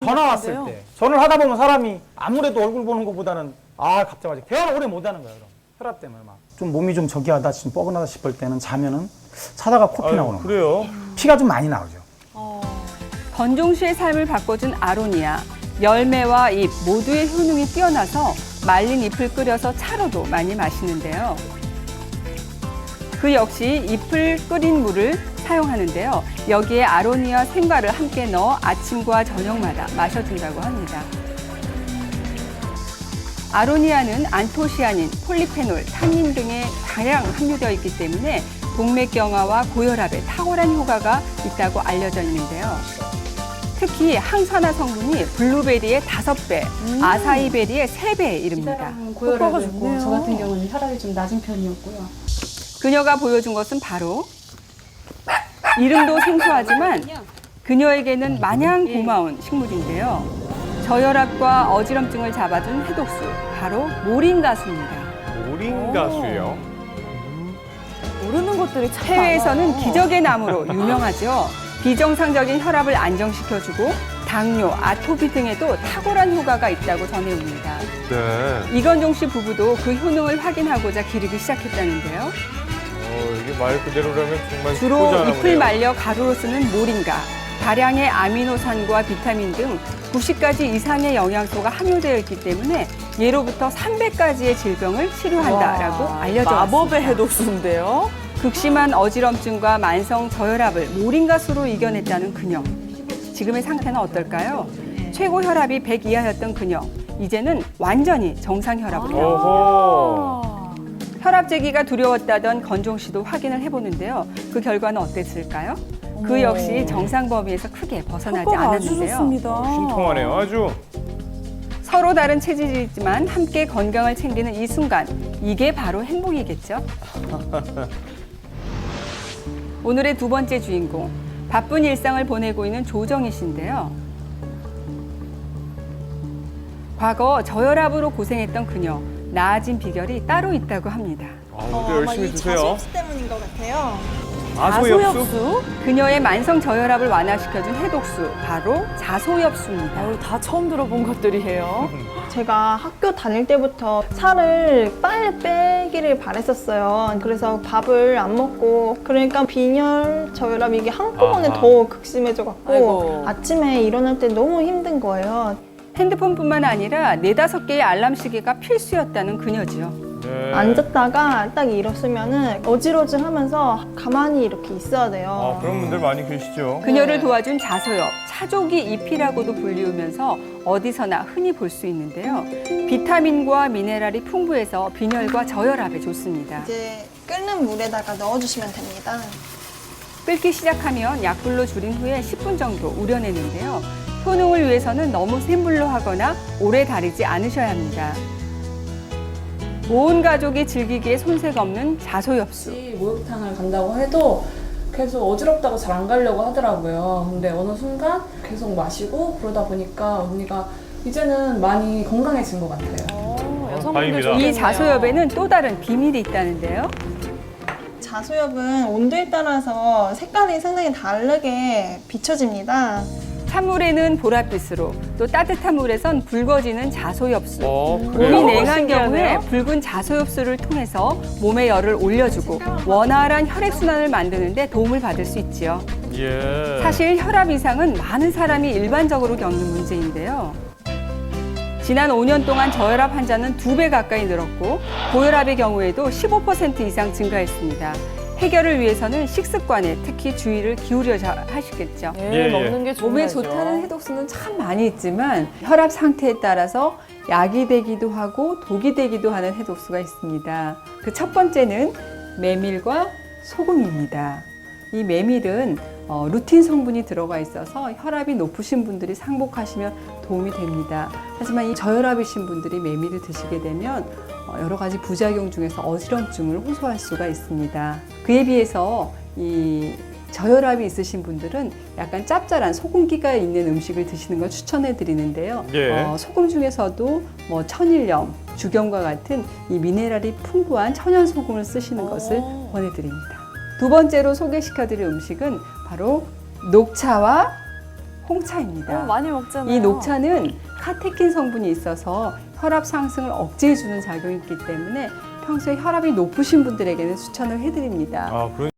전화 왔을 때 전화를 하다 보면 사람이 아무래도 얼굴 보는 것보다는 갑자기 대화를 오래 못 하는 거예요. 그럼 혈압 때문에 막 좀 몸이 좀 저기하다 좀 뻐근하다 싶을 때는 자면은 자다가 코피 나오는 거예요. 그래요? 피가 좀 많이 나오죠. 건종 씨의 삶을 바꿔준 아로니아. 열매와 잎 모두의 효능이 뛰어나서 말린 잎을 끓여서 차로도 많이 마시는데요. 그 역시 잎을 끓인 물을 사용하는데요. 여기에 아로니아 생과를 함께 넣어 아침과 저녁마다 마셔준다고 합니다. 아로니아는 안토시아닌, 폴리페놀, 타닌 등의 다량 함유되어 있기 때문에 동맥경화와 고혈압에 탁월한 효과가 있다고 알려져 있는데요. 특히 항산화 성분이 블루베리의 5배, 아사이베리의 3배에 이릅니다. 고혈압이 있고 저 같은 경우는 혈압이 좀 낮은 편이었고요. 그녀가 보여준 것은 바로 이름도 생소하지만 그녀에게는 마냥 고마운 식물인데요. 저혈압과 어지럼증을 잡아준 해독수, 바로 모링가수입니다. 모링가수요? 모르는 것들이 참 해외에서는 많아요. 기적의 나무로 유명하죠. 비정상적인 혈압을 안정시켜주고 당뇨, 아토피 등에도 탁월한 효과가 있다고 전해옵니다. 네. 이건종 씨 부부도 그 효능을 확인하고자 기르기 시작했다는데요. 이게 말 그대로라면 정말 주로 효자나 잎을 보네요. 말려 가루로 쓰는 모링가, 다량의 아미노산과 비타민 등 90가지 이상의 영양소가 함유되어 있기 때문에 예로부터 300가지의 질병을 치료한다라고 알려져 마법의 왔습니다. 해독수인데요. 극심한 어지럼증과 만성 저혈압을 모링가수로 이겨냈다는 그녀. 지금의 상태는 어떨까요? 최고 혈압이 100 이하였던 그녀. 이제는 완전히 정상 혈압으로. 어허. 혈압 재기가 두려웠다던 건종 씨도 확인을 해보는데요. 그 결과는 어땠을까요? 그 역시 정상 범위에서 크게 벗어나지 효과가 아주 않았는데요. 좋습니다. 신통하네요, 아주. 서로 다른 체질이지만 함께 건강을 챙기는 이 순간, 이게 바로 행복이겠죠? 오늘의 두 번째 주인공, 바쁜 일상을 보내고 있는 조정희 씨인데요. 과거 저혈압으로 고생했던 그녀, 나아진 비결이 따로 있다고 합니다. 오늘도 열심히 드세요. 자소엽수 때문인 것 같아요. 아소엽수? 그녀의 만성 저혈압을 완화시켜준 해독수, 바로 자소엽수입니다. 다 처음 들어본 것들이에요. 제가 학교 다닐 때부터 살을 빨리 빼기를 바랬었어요. 그래서 밥을 안 먹고 그러니까 빈혈, 저혈압 이게 한꺼번에 아하. 더 극심해져갖고 아이고. 아침에 일어날 때 너무 힘든 거예요. 핸드폰뿐만 아니라 4-5개의 알람 시계가 필수였다는 그녀지요. 네. 앉았다가 딱 일었으면은 어지러지하면서 가만히 이렇게 있어야 돼요. 그런 분들 많이 계시죠. 그녀를 도와준 자소엽, 차조기 잎이라고도 불리우면서 어디서나 흔히 볼 수 있는데요. 비타민과 미네랄이 풍부해서 빈혈과 저혈압에 좋습니다. 이제 끓는 물에다가 넣어주시면 됩니다. 끓기 시작하면 약불로 줄인 후에 10분 정도 우려내는데요. 효능을 위해서는 너무 센 불로 하거나 오래 다리지 않으셔야 합니다. 온 가족이 즐기기에 손색 없는 자소엽수. 목욕탕을 간다고 해도 계속 어지럽다고 잘 안 가려고 하더라고요. 근데 어느 순간 계속 마시고 그러다 보니까 언니가 이제는 많이 건강해진 것 같아요. 여성분들 다행입니다. 좋겠네요. 이 자소엽에는 또 다른 비밀이 있다는데요. 자소엽은 온도에 따라서 색깔이 상당히 다르게 비춰집니다. 찬물에는 보랏빛으로, 또 따뜻한 물에선 붉어지는 자소엽수. 몸이 그래요? 냉한 신기하네요. 경우에 붉은 자소엽수를 통해서 몸의 열을 올려주고 원활한 혈액순환을 만드는 데 도움을 받을 수 있지요. 예. 사실 혈압 이상은 많은 사람이 일반적으로 겪는 문제인데요. 지난 5년 동안 저혈압 환자는 2배 가까이 늘었고 고혈압의 경우에도 15% 이상 증가했습니다. 해결을 위해서는 식습관에 특히 주의를 기울여야 하시겠죠. 예, 먹는 게 몸에 중요하죠. 좋다는 해독수는 참 많이 있지만 혈압 상태에 따라서 약이 되기도 하고 독이 되기도 하는 해독수가 있습니다. 그 첫 번째는 메밀과 소금입니다. 이 메밀은 루틴 성분이 들어가 있어서 혈압이 높으신 분들이 상복하시면 도움이 됩니다. 하지만 이 저혈압이신 분들이 메밀을 드시게 되면 여러 가지 부작용 중에서 어지럼증을 호소할 수가 있습니다. 그에 비해서 이 저혈압이 있으신 분들은 약간 짭짤한 소금기가 있는 음식을 드시는 걸 추천해 드리는데요. 예. 소금 중에서도 뭐 천일염, 죽염과 같은 이 미네랄이 풍부한 천연 소금을 쓰시는 것을 권해드립니다. 두 번째로 소개시켜 드릴 음식은 바로 녹차와 홍차입니다. 많이 먹잖아요. 이 녹차는 카테킨 성분이 있어서 혈압 상승을 억제해주는 작용이 있기 때문에 평소에 혈압이 높으신 분들에게는 추천을 해드립니다. 아, 그런